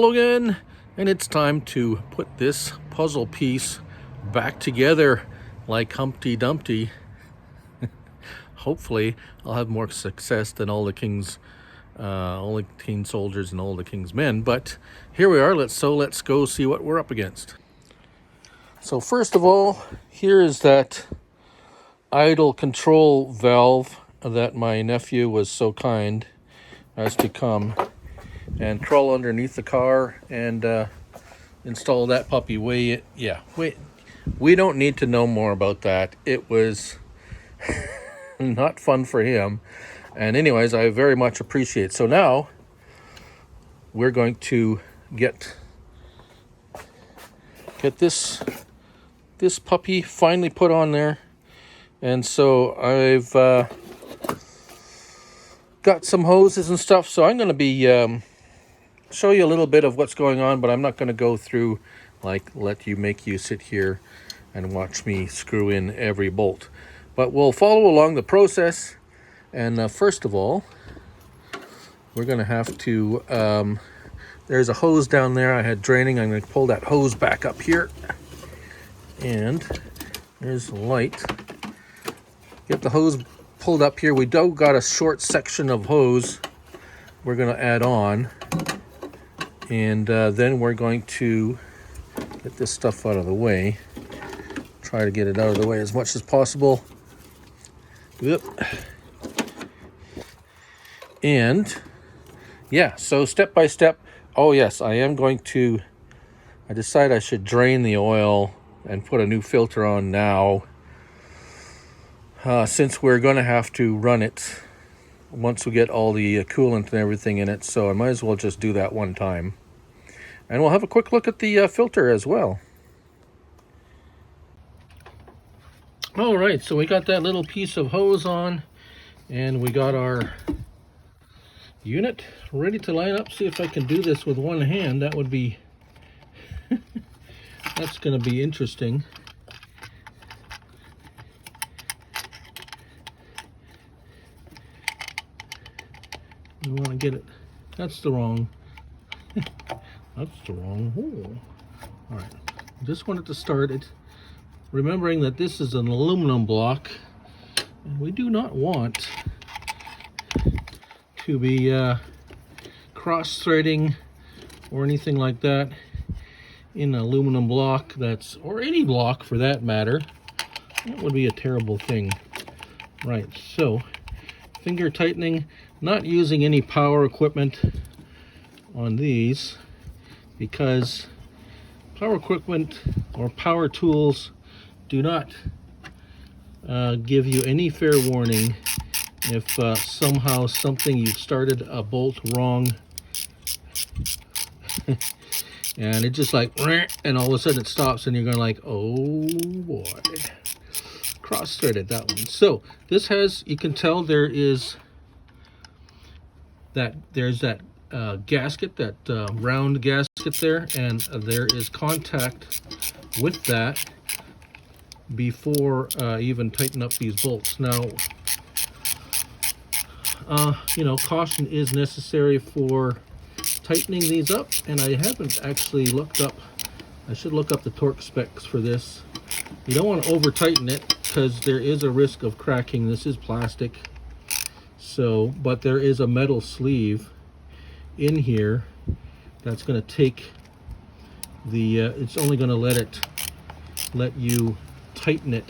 Hello again, and it's time to put this puzzle piece back together like Humpty Dumpty. Hopefully I'll have more success than all the king's soldiers and all the king's men, but here we are. Let's go see what we're up against. So first of all, here is that idle control valve that my nephew was so kind as to come and crawl underneath the car and install that puppy. We don't need to know more about that. It was not fun for him. And anyways, I very much appreciate it. So now we're going to get this puppy finally put on there. And so I've got some hoses and stuff. So I'm going to be show you a little bit of what's going on, but I'm not going to go through make you sit here and watch me screw in every bolt. But we'll follow along the process. And first of all, we're going to have to, there's a hose down there I had draining. I'm going to pull that hose back up here. And there's the light. Get the hose pulled up here. We got a short section of hose we're going to add on. And then we're going to get this stuff out of the way. Try to get it out of the way as much as possible. Yep. And yeah, so step by step. Oh yes, I decided I should drain the oil and put a new filter on now, since we're going to have to run it once we get all the coolant and everything in it. So I might as well just do that one time. And we'll have a quick look at the filter as well. All right, so we got that little piece of hose on, and we got our unit ready to line up. See if I can do this with one hand. That would be that's going to be interesting. You want to get it. That's the wrong hole. All right, just wanted to start it, remembering that this is an aluminum block, and we do not want to be cross-threading or anything like that in an aluminum block, or any block for that matter. That would be a terrible thing. Right, so finger tightening, not using any power equipment on these, because power equipment or power tools do not give you any fair warning if somehow you've started a bolt wrong and it just and all of a sudden it stops and you're going like, oh boy, cross-threaded that one. So this has, you can tell there's that gasket, that round gasket there, and there is contact with that before even tighten up these bolts. Now, caution is necessary for tightening these up, and I haven't actually looked up. I should look up the torque specs for this. You don't want to over tighten it because there is a risk of cracking. This is plastic, but there is a metal sleeve in here that's going to take it's only going to let you tighten it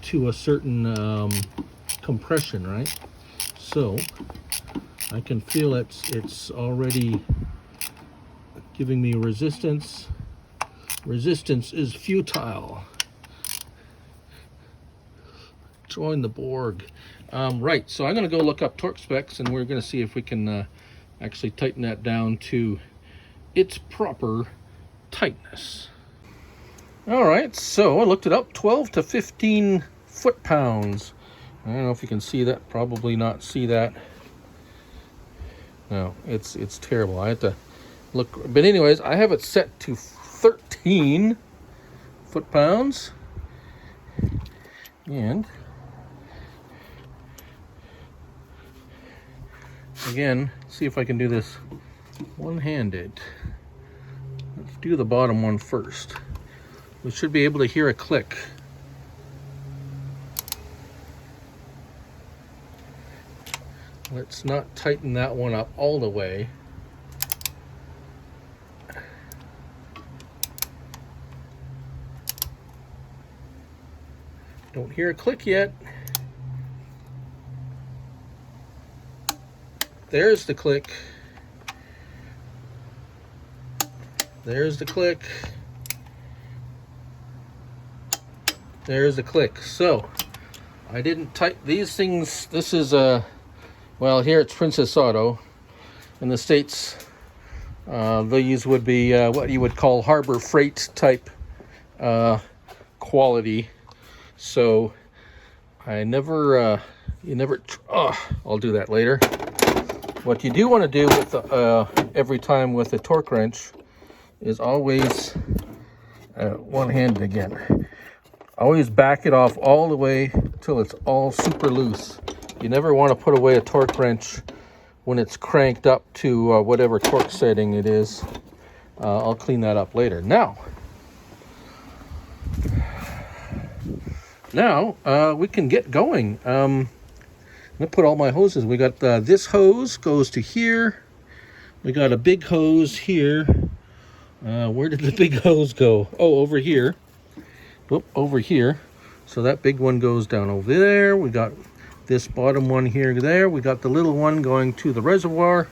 to a certain compression, right? So I can feel it's already giving me resistance. Resistance is futile. Join the Borg. Right, so I'm going to go look up torque specs, and we're going to see if we can actually tighten that down to its proper tightness. All right, so I looked it up, 12 to 15 foot-pounds. I don't know if you can see that, probably not see that. No, it's terrible. I have to look, but anyways, I have it set to 13 foot-pounds. And again, see if I can do this one-handed. Let's do the bottom one first. We should be able to hear a click. Let's not tighten that one up all the way. Don't hear a click yet. There's the click. There's the click. There's the click. So, I didn't tighten these things. This is well, here it's Princess Auto. In the States, these would be what you would call Harbor Freight type quality. So, I never, I'll do that later. What you do want to do with every time with a torque wrench is always one-handed again. Always back it off all the way till it's all super loose. You never want to put away a torque wrench when it's cranked up to whatever torque setting it is. I'll clean that up later. Now we can get going. I'm gonna put all my hoses. We got this hose goes to here. We got a big hose here. Where did the big hose go? Oh, over here. Whoop, over here. So that big one goes down over there. We got this bottom one here, there. We got the little one going to the reservoir.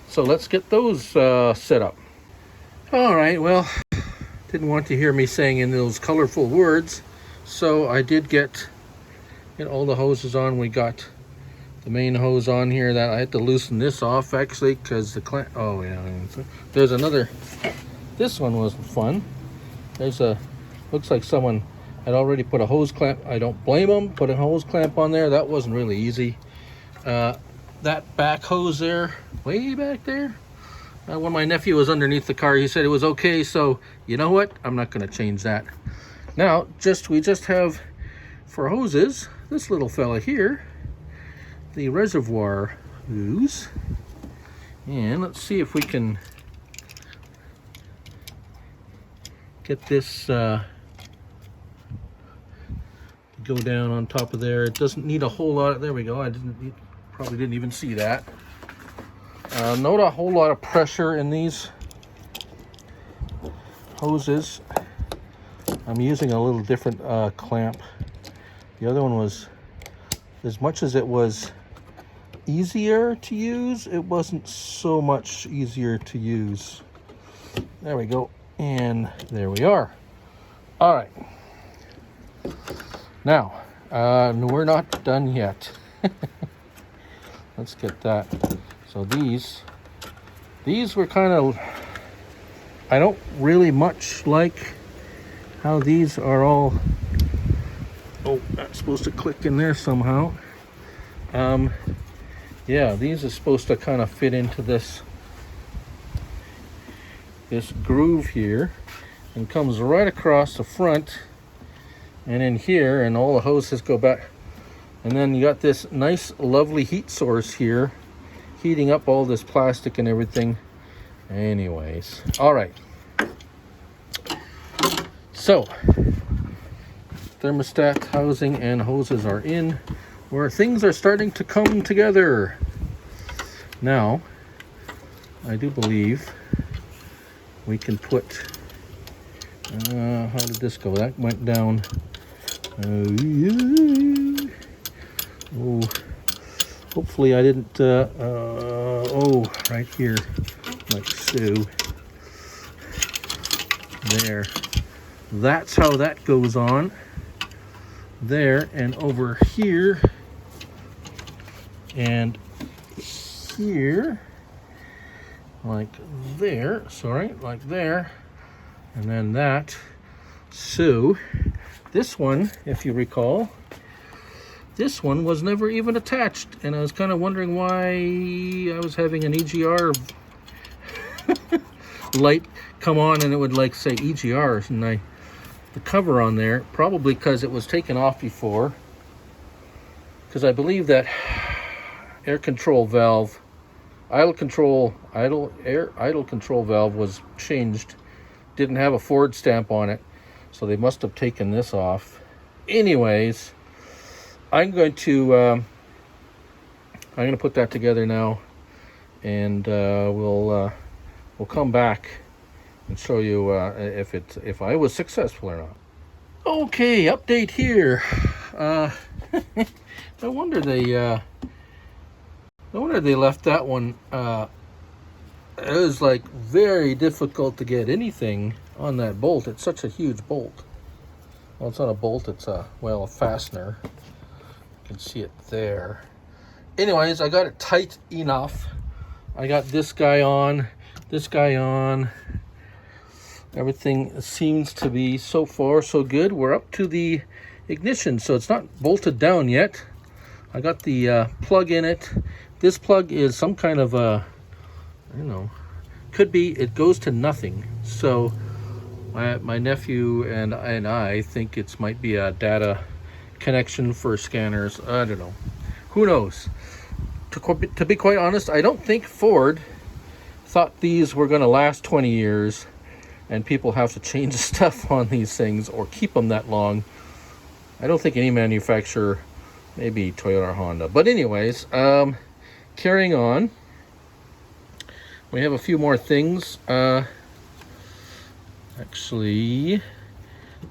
So let's get those set up. All right, well, didn't want to hear me saying in those colorful words. So I did get all the hoses on. We got the main hose on here. That I had to loosen this off actually because the clamp. Oh yeah, there's another. This one was fun. There's a. Looks like someone had already put a hose clamp. I don't blame them. Put a hose clamp on there. That wasn't really easy. That back hose there, way back there. When my nephew was underneath the car, he said it was okay. So you know what? I'm not going to change that. Now, we just have for hoses this little fella here, the reservoir hose, and let's see if we can get this go down on top of there. It doesn't need a whole lot. There we go. Probably didn't even see that. Not a whole lot of pressure in these hoses. I'm using a little different clamp. The other one was, as much as it was easier to use, it wasn't so much easier to use. There we go. And there we are. All right. Now, we're not done yet. Let's get that. So these were kind of, I don't really much like how these are all, oh, that's supposed to click in there somehow. Yeah, these are supposed to kind of fit into this groove here and comes right across the front and in here, and all the hoses go back. And then you got this nice lovely heat source here heating up all this plastic and everything. Anyways, all right, so thermostat housing and hoses are in, where things are starting to come together. Now I do believe we can put how did this go? That went down. Oh, hopefully I didn't oh, right here, like so. There, that's how that goes on there, and over here and here, like there, sorry, like there, and then that. So this one, if you recall, this one was never even attached, and I was kind of wondering why I was having an EGR light come on and it would like say EGR, and the cover on there, probably because it was taken off before, because I believe that air control valve idle control valve was changed. Didn't have a Ford stamp on it, so they must have taken this off. Anyways, I'm going to put that together now, and we'll come back and show you if I was successful or not. Okay, update here. No wonder they left that one. It was like very difficult to get anything on that bolt. It's such a huge bolt. Well, it's not a bolt, it's a fastener. You can see it there. Anyways, I got it tight enough. I got this guy on. Everything seems to be so far so good. We're up to the ignition, so it's not bolted down yet. I got the plug in it. This plug is some kind of a, I don't know, could be, it goes to nothing. So my nephew and I think it might be a data connection for scanners. I don't know. Who knows? To be quite honest, I don't think Ford thought these were going to last 20 years and people have to change stuff on these things or keep them that long. I don't think any manufacturer, maybe Toyota or Honda. But anyways, carrying on. We have a few more things. Actually,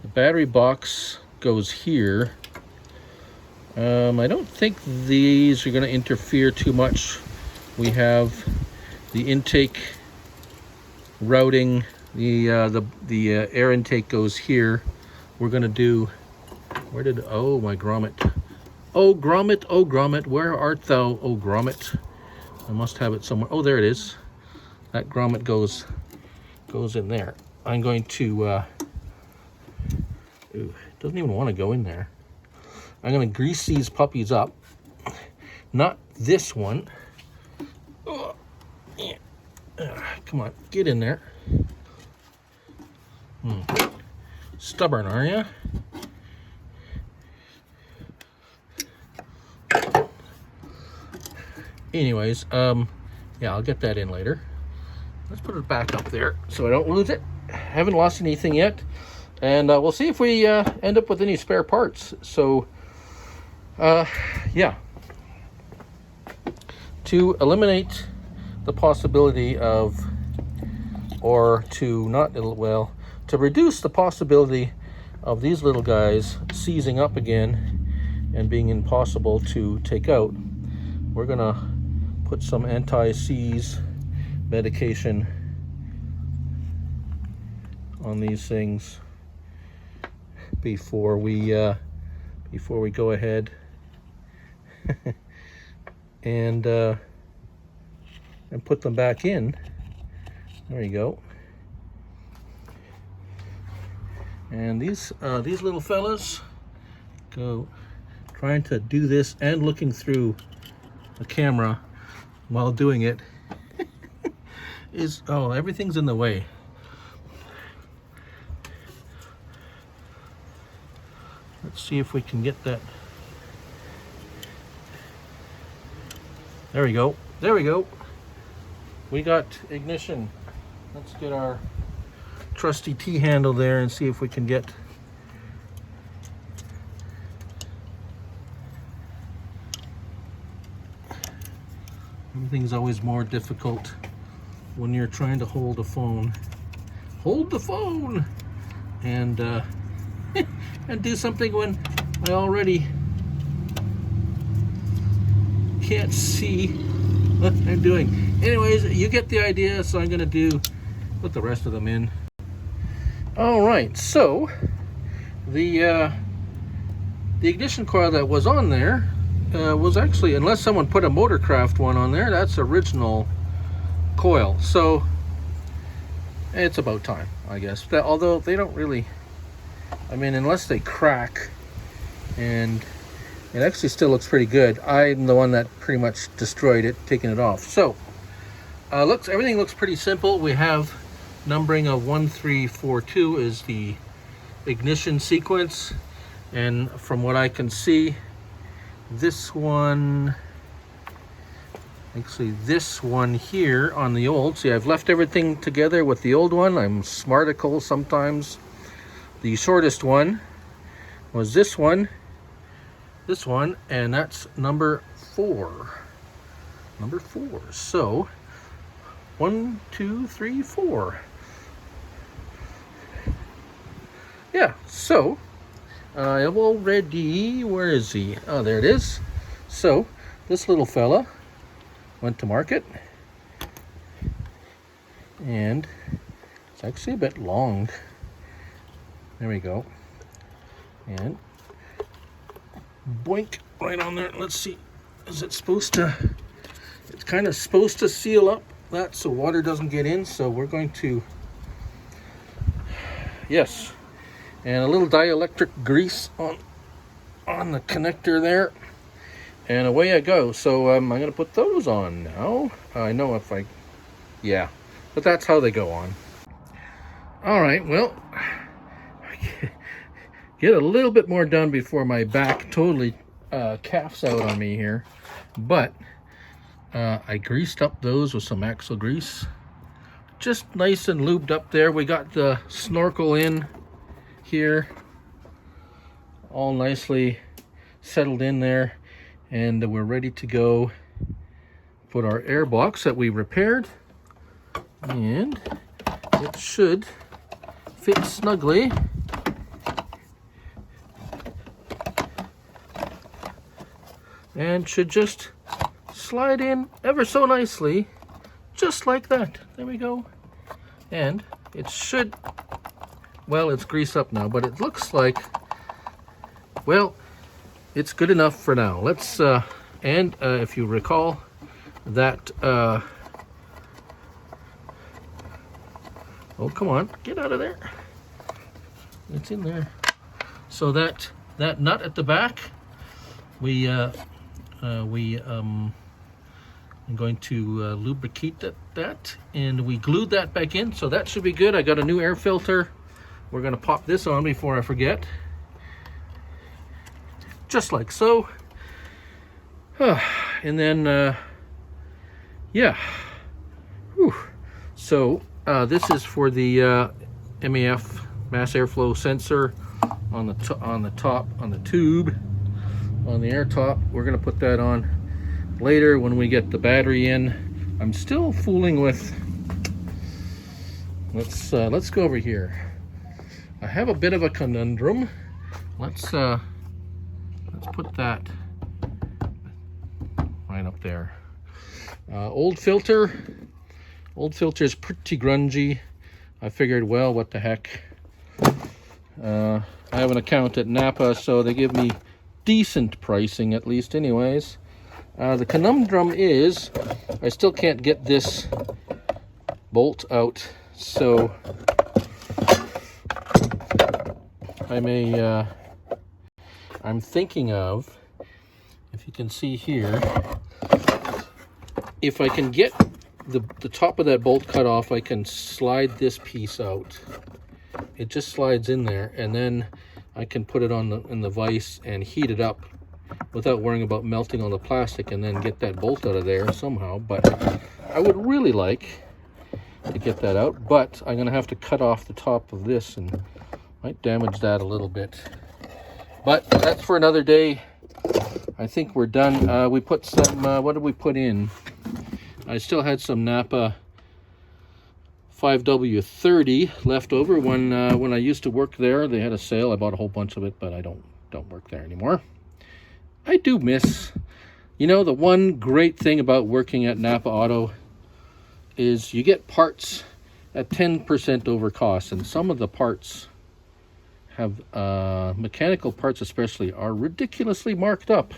the battery box goes here. I don't think these are going to interfere too much. We have the intake routing. The air intake goes here. We're going to do, oh my grommet. Oh grommet, where art thou, oh grommet? I must have it somewhere. Oh, there it is. That grommet goes in there. I'm going to, it doesn't even want to go in there. I'm going to grease these puppies up. Not this one. Oh, yeah. Come on, get in there. Stubborn, are you? Anyways, yeah, I'll get that in later. Let's put it back up there so I don't lose it. Haven't lost anything yet. And we'll see if we end up with any spare parts. So, yeah. To eliminate the possibility of, or to not, well, to reduce the possibility of these little guys seizing up again and being impossible to take out, we're gonna put some anti-seize medication on these things before we go ahead and put them back in. There you go. And these little fellas go trying to do this and looking through the camera while doing it is, oh, everything's in the way. Let's see if we can get that. There we go. There we go. We got ignition. Let's get our trusty T-handle there and see if we can get everything's always more difficult when you're trying to hold a phone. Hold the phone and and do something when I already can't see what I'm doing. Anyways, you get the idea, so I'm gonna put the rest of them in. All right, so the ignition coil that was on there was actually, unless someone put a Motorcraft one on there, that's original coil. So it's about time, I guess. Although they don't really, I mean, unless they crack, and it actually still looks pretty good. I'm the one that pretty much destroyed it, taking it off. So everything looks pretty simple. We have numbering of 1, 3, 4, 2 is the ignition sequence, and from what I can see, this one Actually, this one here on the old, see, I've left everything together with the old one. I'm smarticle sometimes. The shortest one was this one, and that's number 4. Number 4. So, 1, 2, 3, 4. Yeah, so, I've already, where is he? Oh, there it is. So, this little fella went to market, and it's actually a bit long. There we go. And boink, right on there. Let's see, is it supposed to, it's kind of supposed to seal up that so water doesn't get in. So we're going to, yes, and a little dielectric grease on the connector there. And away I go. So I'm going to put those on now. I know if I, yeah, but that's how they go on. All right, well, get a little bit more done before my back totally calves out on me here. But I greased up those with some axle grease. Just nice and lubed up there. We got the snorkel in here, all nicely settled in there. And we're ready to go put our air box that we repaired, and it should fit snugly. And should just slide in ever so nicely, just like that. There we go. And it should, well, it's greased up now, but it looks like, well, it's good enough for now. Let's, and if you recall that, oh, come on, get out of there. It's in there. So that nut at the back, I'm going to lubricate that, and we glued that back in, so that should be good. I got a new air filter. We're gonna pop this on before I forget. Just like so. And then, yeah. Whew. So this is for the MAF, mass airflow sensor on the top, on the tube, on the air top. We're gonna put that on later when we get the battery in. I'm still fooling with, let's go over here. I have a bit of a conundrum. Let's put that right up there. Old filter is pretty grungy. I figured, well, what the heck. I have an account at Napa, so they give me decent pricing, at least anyways. The conundrum is I still can't get this bolt out, so I may I'm thinking of, if you can see here, if I can get the top of that bolt cut off, I can slide this piece out. It just slides in there, and then I can put it on in the vise and heat it up without worrying about melting on the plastic, and then get that bolt out of there somehow. But I would really like to get that out, but I'm gonna have to cut off the top of this, and might damage that a little bit. But that's for another day. I think we're done. We put some, what did we put in? I still had some Napa 5W30 left over when I used to work there. They had a sale. I bought a whole bunch of it, but I don't work there anymore. I do miss, you know, the one great thing about working at Napa Auto is you get parts at 10% over cost, and some of the parts have mechanical parts especially are ridiculously marked up.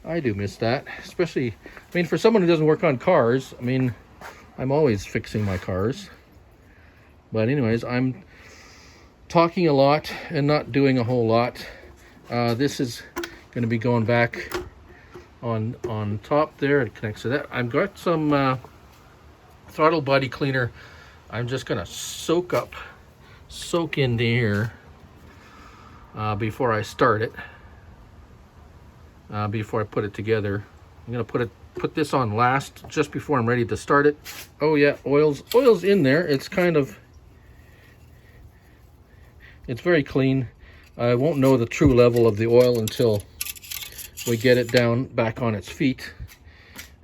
I do miss that, especially, I mean, for someone who doesn't work on cars. I mean, I'm always fixing my cars, but anyways, I'm talking a lot and not doing a whole lot. This is going to be going back on top there. It connects to that. I've got some throttle body cleaner. I'm just going to soak into here before I start it, before I put it together. I'm going to put this on last, just before I'm ready to start it. Oh yeah, oil's in there. It's kind of, it's very clean. I won't know the true level of the oil until we get it down back on its feet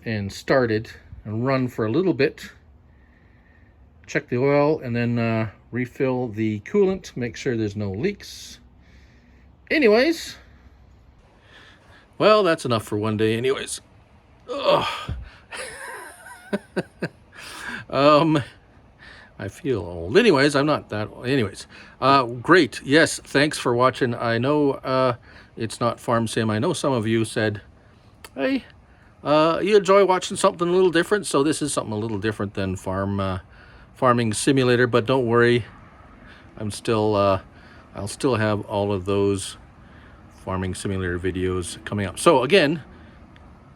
and started and run for a little bit. Check the oil and then refill the coolant, make sure there's no leaks. Anyways, well, that's enough for one day anyways. Ugh. I feel old. Anyways, I'm not that old. Anyways, great. Yes, thanks for watching. I know it's not Farm Sim. I know some of you said, hey, you enjoy watching something a little different, so this is something a little different than Farming Simulator, but don't worry. I'm still, I'll still have all of those Farming Simulator videos coming up. So again,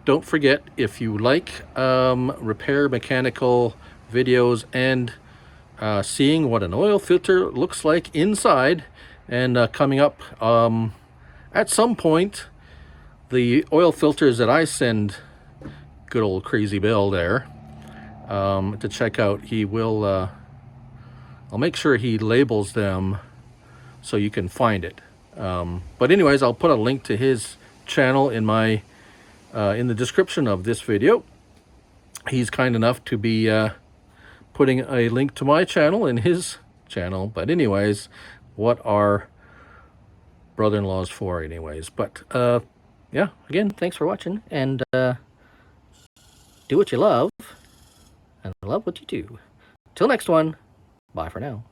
don't forget, if you like repair mechanical videos and seeing what an oil filter looks like inside, and coming up at some point, the oil filters that I send good old Crazy Bill there to check out, he will, I'll make sure he labels them so you can find it. But anyways, I'll put a link to his channel in my in the description of this video. He's kind enough to be putting a link to my channel in his channel. But anyways, what are brother-in-laws for anyways? But yeah, again, thanks for watching, and do what you love and love what you do. Till next one, bye for now.